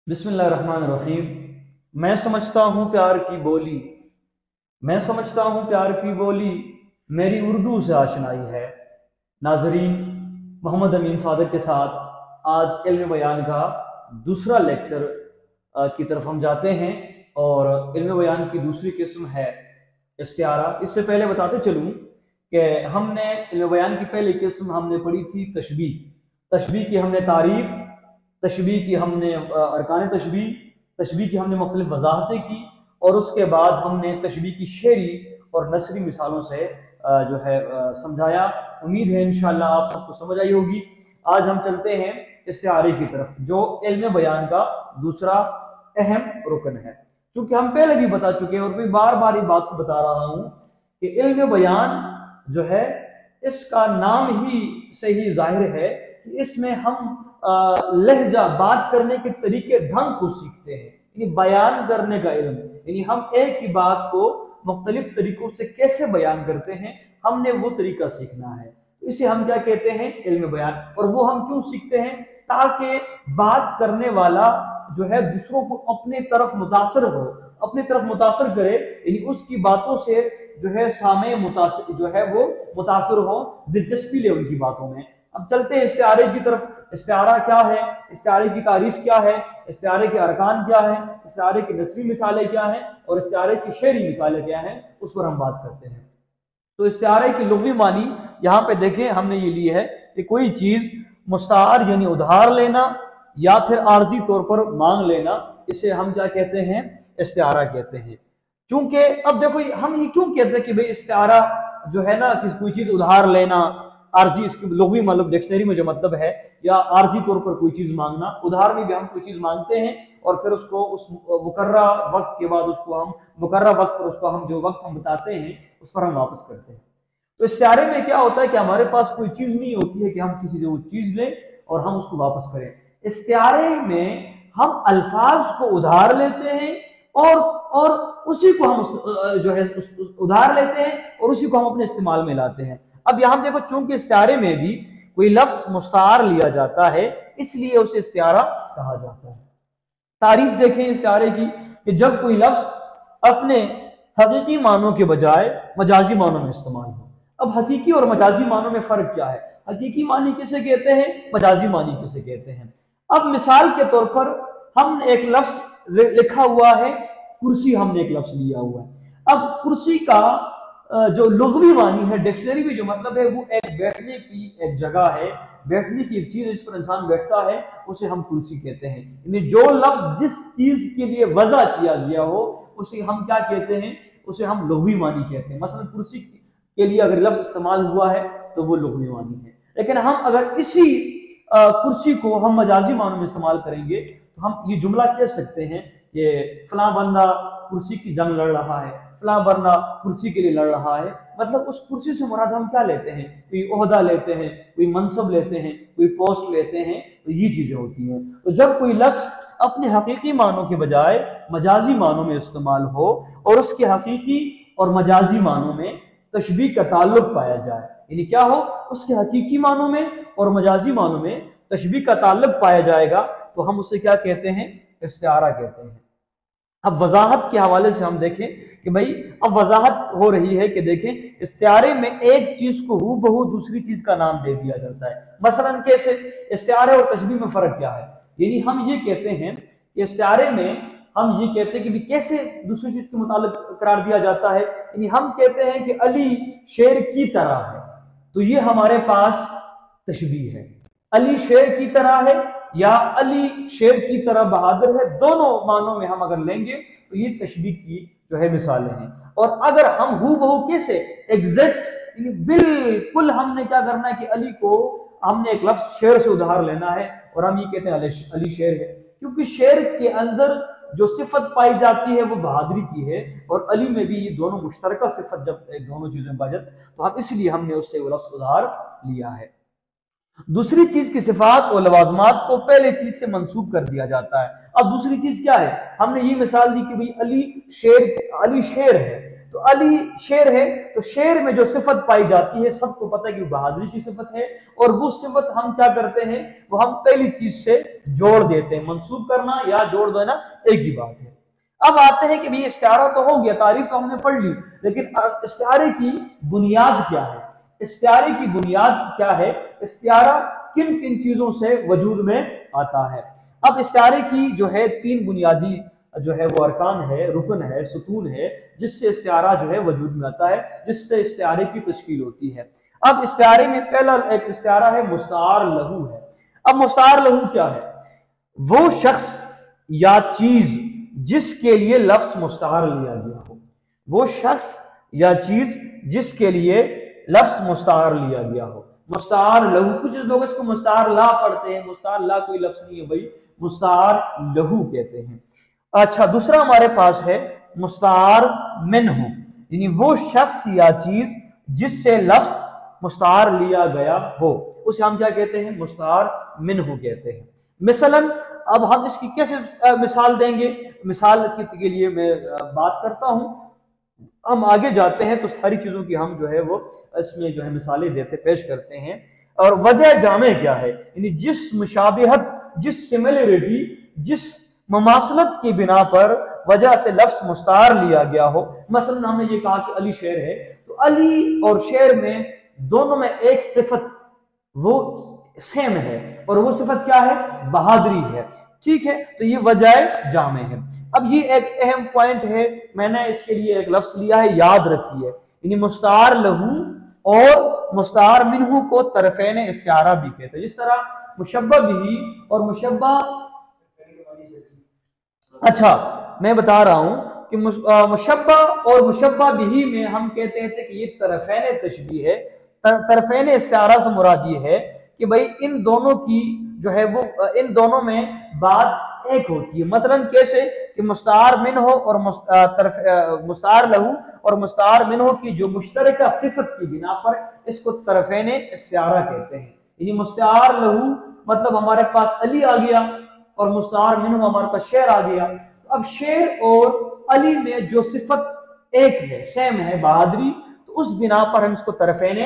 बिस्मिल्लाहिर्रहमानिर्रहीम। मैं समझता हूँ प्यार की बोली, मैं समझता हूँ प्यार की बोली मेरी उर्दू से आशनाई है। नाजरीन, मोहम्मद अमीन सादिक के साथ आज इल्म बयान का दूसरा लेक्चर की तरफ हम जाते हैं और इल्म बयान की दूसरी किस्म है इस्तिआरा। इससे पहले बताते चलूँ कि हमने इल्म बयान की पहली किस्म हमने पढ़ी थी तशबीह। तशबीह की हमने तारीफ, तशबीह की हमने अरकान तशबीह, तशबीह की हमने मुख्तलिफ वजाहतें की और उसके बाद हमने तशबीह की शेरी और नसरी मिसालों से जो है समझाया। उम्मीद है इंशाअल्लाह आप सबको समझ आई होगी। आज हम चलते हैं इस्तिआरे की तरफ, जो इल्म बयान का दूसरा अहम रुकन है। क्योंकि हम पहले भी बता चुके हैं और मैं बार बार ये बात को बता रहा हूँ कि इल्म बयान जो है, इसका नाम ही से ही जाहिर है कि इसमें हम लहजा, बात करने के तरीके, ढंग को सीखते हैं। यानी बयान करने का इल्म, यानी हम एक ही बात को मुख्तलिफ तरीकों से कैसे बयान करते हैं, हमने वो तरीका सीखना है। तो इसे हम क्या कहते हैं? इल्म बयान। और वो हम क्यों सीखते हैं? ताकि बात करने वाला जो है दूसरों को अपने तरफ मुतासर हो, अपनी तरफ मुतासर करे, यानी उसकी बातों से जो है सामे मुतासर जो है वो मुतासर हो, दिलचस्पी ले उनकी बातों में। अब चलते हैं इस्तिआरे की तरफ। इस्तिआरा क्या है, इस्तिआरे की तारीफ क्या है, इस्तिआरे के अरकान क्या है, इस्तिआरे की नसरी मिसालें क्या हैं और इस्तिआरे की शेरी मिसालें क्या हैं, उस पर हम बात करते हैं। तो इस्तिआरे की लुग़वी मानी यहाँ पे देखें, हमने ये ली है कि कोई चीज मुस्तार यानी उधार लेना या फिर आर्जी तौर पर मांग लेना, इसे हम क्या कहते हैं? इस्तिआरा कहते हैं। चूंकि अब देखो, हम ये क्यों कहते हैं कि भाई इस्तिआरा जो है ना, कि कोई चीज उधार लेना, आर्जी, इसकी लुग़वी मतलब डिक्शनरी में जो मतलब है, या आर्जी तौर पर कोई चीज मांगना। उधार में भी हम कोई चीज मांगते हैं और फिर उसको उस मुकर्रा वक्त के बाद उसको हम मुकर्रा वक्त पर उसको हम जो वक्त हम बताते हैं उस पर हम वापस करते हैं। तो इस्तिआरे में क्या होता है कि हमारे पास कोई चीज नहीं होती है कि हम किसी से वो चीज लें और हम उसको वापस करें। इस्तिआरे में हम अल्फाज को उधार लेते हैं और उसी को हम जो है उधार लेते हैं और उसी को हम अपने इस्तेमाल में लाते हैं। अब यहां देखो, चूंकि इस्तिआरे में भी कोई लफ्ज मुस्तार लिया जाता है, इसलिए उसे इस्तिआरा कहा जाता है। तारीफ देखें इस्तिआरे की कि जब कोई लफ्ज अपने हकीकी मानों के बजाय मजाजी मानों में इस्तेमाल हो। अब हकीकी और मजाजी मानों में फर्क क्या है? हकीकी मानी किसे कहते हैं, मजाजी मानी किसे कहते हैं? अब मिसाल के तौर पर हमने एक लफ्ज लिखा हुआ है कुर्सी, हमने एक लफ्ज लिया हुआ है। अब कुर्सी का जो लुग़वी मानी है, डिक्शनरी में जो मतलब है, वो एक बैठने की एक जगह है, बैठने की एक चीज जिस पर इंसान बैठता है, उसे हम कुर्सी कहते हैं। यानी जो लफ्ज जिस चीज के लिए वजह किया गया हो उसे हम क्या कहते हैं? उसे हम लुग़वी मानी कहते हैं। मसलन कुर्सी के लिए अगर लफ्ज इस्तेमाल हुआ है तो वो लुग़वी मानी है। लेकिन हम अगर इसी कुर्सी को हम मजाजी मानों में इस्तेमाल करेंगे तो हम ये जुमला कह सकते हैं कि फलां बंदा कुर्सी की जंग लड़ रहा है, फलां बंदा कुर्सी के लिए लड़ रहा है। मतलब उस कुर्सी से मुराद हम क्या लेते हैं? कोई ओहदा लेते हैं, कोई मनसब लेते हैं, कोई पोस्ट लेते हैं। तो ये चीजें होती हैं। तो जब कोई लफ्ज अपने हकीकी मानों के बजाय मजाजी मानों में इस्तेमाल हो और उसके हकीकी और मजाजी मानों में तशबीह का ताल्लुक पाया जाए, यानी क्या हो, उसके हकीकी मानों में और मजाजी मानों में तशबीह का ताल्लुक पाया जाएगा, तो हम उसे क्या कहते हैं? इस्तिआरा कहते हैं। अब वजाहत के हवाले से हम देखें कि भाई अब वजाहत हो रही है कि देखें, इस्तिआरे में एक चीज को हूबहू दूसरी चीज का नाम दे दिया जाता है। मसलन कैसे? इस्तिआरे और तशबीह में फर्क क्या है? यानी हम ये कहते हैं कि इस्तिआरे में हम ये कहते हैं कि कैसे दूसरी चीज के मुतालिक करार दिया जाता है। यानी हम कहते हैं कि अली शेर की तरह है, तो ये हमारे पास तशबीह है। अली शेर की तरह है या अली शेर की तरह बहादुर है, दोनों मानों में हम अगर लेंगे तो ये तशबीह की जो है मिसालें हैं। और अगर हम हूबहू कैसे एग्जैक्ट, बिल्कुल हमने क्या करना है कि अली को हमने एक लफ्ज शेर से उधार लेना है और हम ये कहते हैं अली शेर है, क्योंकि शेर के अंदर जो सिफत पाई जाती है वो बहादुरी की है और अली में भी ये दोनों मुश्तरका सिफत जब एक दोनों चीजें बाजत, तो हम इसलिए हमने उससे वो लफ्ज उधार लिया है। दूसरी चीज की सिफात और लवाजमात को पहले चीज से मंसूब कर दिया जाता है। अब दूसरी चीज क्या है? हमने ये मिसाल दी कि भाई अली शेर है, तो अली शेर है, तो शेर में जो सिफत पाई जाती है सबको पता है कि बहादुरी की सिफत है, और वो सिफत हम क्या करते हैं, वो हम पहली चीज से जोड़ देते हैं। मंसूब करना या जोड़ देना एक ही बात है। अब आते हैं कि भाई इस्तिआरा तो हो गया, तारीफ तो हमने पढ़ ली, लेकिन इस्तिआरे की बुनियाद क्या है? इस्तिआरे की बुनियाद क्या है? इस्तिआरा किन किन चीजों से वजूद में आता है? अब इस्तिआरे की जो है 3 बुनियादी जो है वो अरकान है, रुकन है, सुतून है, जिससे इस्तिआरा जो है वजूद में आता है, जिससे इस्तिआरे की तश्कील होती है। अब इस्तिआरे में पहला एक इस्तिआरा है मुस्तार लहू है। अब मुस्तार लहू क्या है? वो शख्स या चीज जिसके लिए लफ्ज मुस्तार लिया गया हो, वो शख्स या चीज जिसके लिए लफ्ज मुस्तार लिया गया हो। मुस्तार लहू, कुछ लोग इसको मुस्तार ला पढ़ते हैं, मुस्तार ला कोई लफ्ज नहीं है भाई, मुस्तार लहू कहते हैं। अच्छा, दूसरा हमारे पास है मुस्तार मिन्हु, यानी वो शख्स या चीज जिससे लफ्ज मुस्तार लिया गया हो, उसे हम क्या कहते हैं? मुस्तार मिन्हु कहते हैं। मिसलन अब हम इसकी कैसे मिसाल देंगे? मिसाल के लिए मैं बात करता हूं, हम आगे जाते हैं तो सारी चीजों की हम जो है वो इसमें जो है मिसालें देते पेश करते हैं। और वजह जामे क्या है? यानी जिस मुशाबिहत, जिस सिमिलरिटी, जिस ममासलत की बिना पर वजह से लफ्ज मुस्तार लिया गया हो। मसलन हमने ये कहा कि अली शेर है, तो अली और शेर में दोनों में एक सिफत वो सेम है, और वो सिफत क्या है? बहादुरी है। ठीक है, तो ये वजह जामे है। अब ये एक अहम पॉइंट है, मैंने इसके लिए एक लफ्ज लिया है, याद रखिए, यानी मुस्तार लहू और मुस्तार मिन्हु को तरफेन इस्तिआरा भी कहते हैं। जिस तरह मुशब्बा बिही और मुशब्बा, अच्छा मैं बता रहा हूं कि मुशब्बा और मुशब्बा बिही में हम कहते थे कि ये तरफेन तशबीह है। तरफेन इस्तिआरा से मुराद ये है कि भाई इन दोनों की जो है वो, इन दोनों में बात एक होती है। मतलब कैसे कि मुस्तार मिन्हु और मुस्तार लहू और मुस्तार मिन्हु की जो मुश्तरका सिफत की बिना पर इसको तरफेन इस्तिआरा कहते हैं। यानी मुस्तार लहू मतलब हमारे पास अली आ गया, और मुस्तार मिन्हु हमारे पास शेर आ गया। तो अब शेर और अली में जो सिफत एक है, सेम है, बहादुरी, तो उस बिना पर हम इसको तरफेन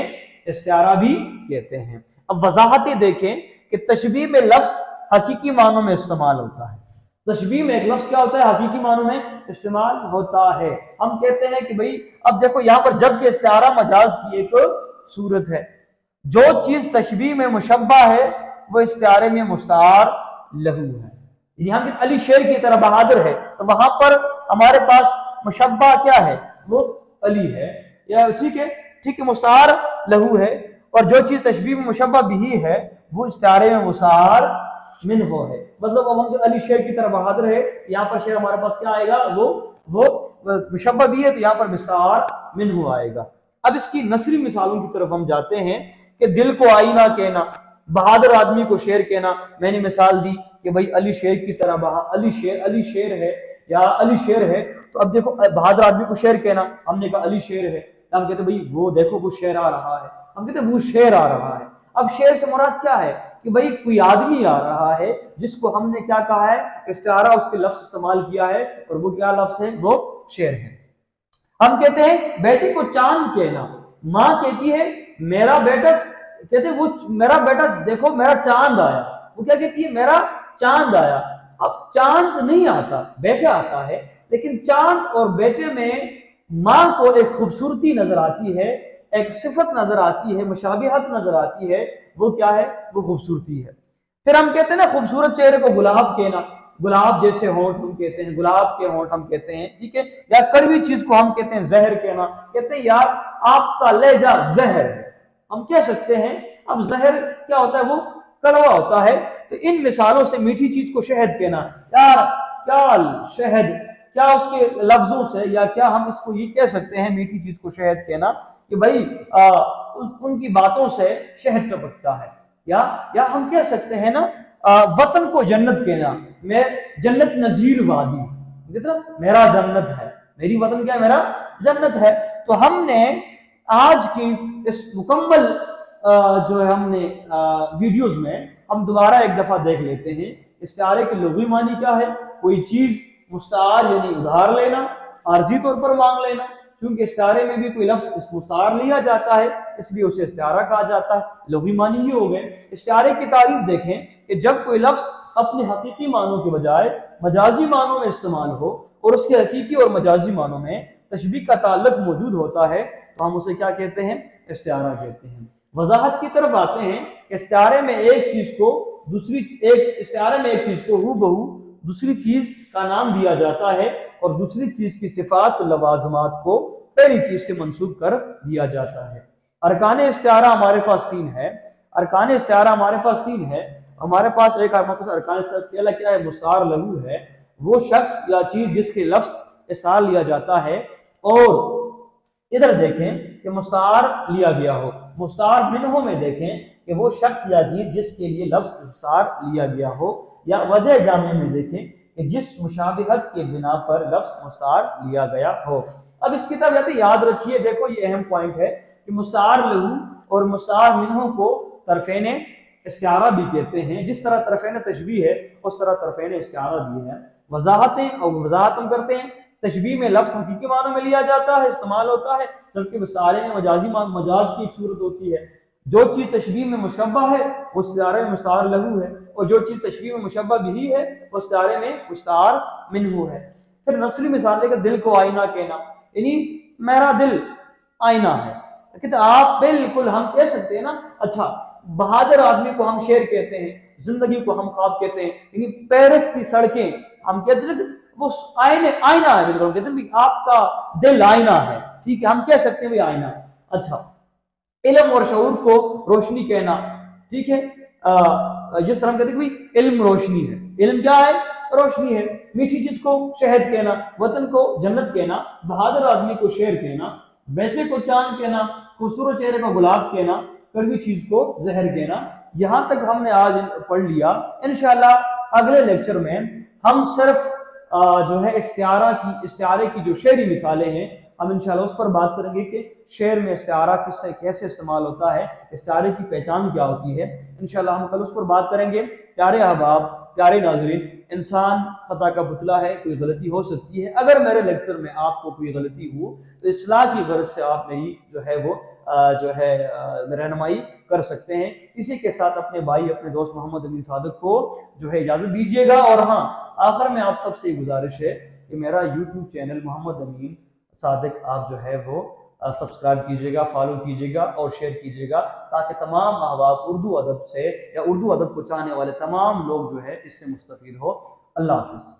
इस्तिआरा भी कहते हैं। अब वजाहतें देखें कि तशबीह में लफ्ज हकीकी मानों में इस्तेमाल होता है। तशबीह में एक लफ्ज क्या होता है? हकीकी मानों में इस्तेमाल होता है। हम कहते हैं कि भाई अब देखो यहाँ पर जब के इस्तिआरा मजाज की एक सूरत है, जो चीज तशबीह में मुशब्बा है वो इस्तिआरे में मुस्तार लहू है। यानी हम अली शेर की तरह बहादुर है, तो वहां पर हमारे पास मुशब्बा क्या है? वो अली है, या ठीक है, ठीक है, मुस्तार लहू है। और जो चीज तशबीह में मुशब्बा बिही है वो इस्तिआरे में मुस्तार मिन्हु है। मतलब अब हम अली शेर की तरह बहादुर है, यहाँ पर शेर हमारे पास क्या आएगा? वो मुशब्बा भी है, तो यहाँ पर मुस्तार मिन्हु आएगा। अब इसकी नसरी मिसालों की तरफ हम जाते हैं कि दिल को आईना कहना, बहादुर आदमी को शेर कहना। मैंने मिसाल दी कि भाई अली शेर की तरह अली शेर है या अली शेर है, तो अब देखो बहादुर आदमी को शेर कहना, हमने कहा अली शेर है, हम कहते भाई वो देखो वो शेर आ रहा है, हम कहते वो शेर आ रहा है। अब शेर से मुराद क्या है? कि भाई कोई आदमी आ रहा है जिसको हमने क्या कहा है? इस्तिआरा उसके लफ्ज इस्तेमाल किया है, और वो क्या लफ्ज है? वो शेर है। हम कहते हैं बेटी को चांद कहना, माँ कहती है मेरा बेटा, कहते वो मेरा बेटा देखो मेरा चांद आया, वो क्या कहती है? मेरा चांद आया। अब चांद नहीं आता, बेटा आता है, लेकिन चांद और बेटे में माँ को एक खूबसूरती नजर आती है, एक सिफत नजर आती है, मुशाबिहत नजर आती है। वो क्या है? वो खूबसूरती है। फिर हम कहते हैं ना खूबसूरत चेहरे को गुलाब कहना, गुलाब जैसे होंठ हम कहते हैं, गुलाब के होंठ हम कहते हैं, ठीक है। या कड़वी चीज को हम कहते हैं जहर कहना, कहते हैं यार आपका लहजा जहर है, हम कह सकते हैं। अब जहर क्या होता है? वो कड़वा होता है। तो इन मिसालों से मीठी चीज को शहद कहना, यार क्या शहद, क्या उसके लफ्जों से, या क्या हम इसको ये कह सकते हैं मीठी चीज को शहद कहना कि भाई उनकी बातों से शहद टपकता है। या हम कह सकते हैं ना वतन को जन्नत कहना, मैं जन्नत नजीर वादी, मतलब मेरा जन्नत है, मेरी वतन क्या है? मेरा जन्नत है। तो हमने आज की इस मुकम्मल जो है हमने वीडियोस में हम दोबारा एक दफा देख लेते हैं इस्तिआरे के लुग़वी मानी क्या है। कोई चीज मुस्तार यानी उधार लेना, आर्जी तौर पर मांग लेना, चूंकि इस्तारे में भी कोई लफ्ज मुस्तार लिया जाता है इसलिए उसे इस्तारा कहा जाता है। लुग़वी मानी ये हो गए। इस्तारे की तारीफ देखें कि जब कोई लफ्ज अपने हकीकी मानों के बजाय मजाजी मानों में इस्तेमाल हो और उसके हकीकी और मजाजी मानों में तशबीह का ताल्लुक मौजूद होता है तो हम उसे क्या कहते हैं? इस्तारा कहते हैं। वजाहत की तरफ आते हैं। इस्तारे में एक चीज को हूबहू दूसरी चीज का नाम दिया जाता है और दूसरी चीज की सिफात लवाजमात को पहली चीज से मंसूब कर दिया जाता है। अरकान इस्तारा हमारे पास तीन है। अरकान इस्तारा हमारे पास तीन है। हमारे पास अरकान इस्तारा क्या है? मुस्तार लहू है, वो शख्स या चीज जिसके लफ्ज इस्तार लिया जाता है। और इधर देखें कि मुस्तार लिया गया हो। मुस्तार मिन्हो में देखें कि वो शख्स या चीज जिसके लिए लफ्ज मुस्तार लिया गया हो। या वजह जामे में देखें कि जिस मुशाबिहत के बिना पर लफ्ज मुस्तार लिया गया हो। अब इसकी तरफ जाते याद रखिए, देखो ये अहम पॉइंट है कि मुस्तार लहू और मुस्तार मिन्हो को तरफेन इस्तिआरा भी कहते हैं। जिस तरह तरफेन तशबीह है उस तरह तरफेन इस्तिआरा भी है। वजाहत हम करते हैं। तशबीह में लफ्ज हकीकी मानों में लिया जाता है, इस्तेमाल होता है, जबकि इस्तिआरे में मजाज की एक सूरत होती है। जो चीज तशबीह में मुशब्बह है वो इस्तिआरे में मुस्तार लहू है और जो चीज तशबीह में मुशब्बह भी है वो इस्तिआरे में मुस्तार मिन्हु है। फिर नस्ली मिसाल लेकर दिल को आईना कहना, यानी मेरा दिल आईना है। कहते आप बिल्कुल हम कह सकते हैं ना, अच्छा बहादुर आदमी को हम शेर कहते हैं, जिंदगी को हम ख्वाब कहते हैं, यानी पेरिस की सड़कें हम कहते हैं वो आईना है। बिल्कुल कहते हैं आपका दिल आईना है, ठीक है, हम कह सकते हैं भाई आईना है। अच्छा, इल्म और शऊर को रोशनी कहना, ठीक है, जिस तरह हम कहते हैं भाई इल्म रोशनी है। इल्म क्या है? रोशनी है। मीठी चीज को शहद कहना, वतन को जन्नत कहना, बहादुर आदमी को शेर कहना, बेचे को चांद कहना, खूबसूरत चेहरे को गुलाब कहना, कड़वी चीज को जहर कहना। यहां तक हमने आज पढ़ लिया। इंशाल्लाह अगले लेक्चर में हम सिर्फ जो है इस्तिआरे की जो शेरी मिसालें हैं हम इंशाल्लाह उस पर बात करेंगे कि शेर में इस्तिआरा किससे कैसे इस्तेमाल होता है, इस्तिआरे की पहचान क्या होती है। इंशाल्लाह हम कल उस पर बात करेंगे। प्यारे अहबाब, प्यारे नाज़रीन, इंसान खता का पुतला है, कोई गलती हो सकती है। अगर मेरे लेक्चर में आपको कोई गलती हो तो इस्लाह की गर्ज से आप मेरी जो है वो रहनुमाई कर सकते हैं। इसी के साथ अपने भाई अपने दोस्त मोहम्मद अमीन सादिक को जो है इजाजत दीजिएगा। और हाँ, आखिर में आप सबसे गुजारिश है कि मेरा यूट्यूब चैनल मोहम्मद अमीन सादिक आप जो है वो सब्सक्राइब कीजिएगा, फॉलो कीजिएगा और शेयर कीजिएगा, ताकि तमाम अहबाब उर्दू अदब से या उर्दू अदब को चाहने वाले तमाम लोग जो है इससे मुस्तफीद हो। अल्लाह हाफिज़।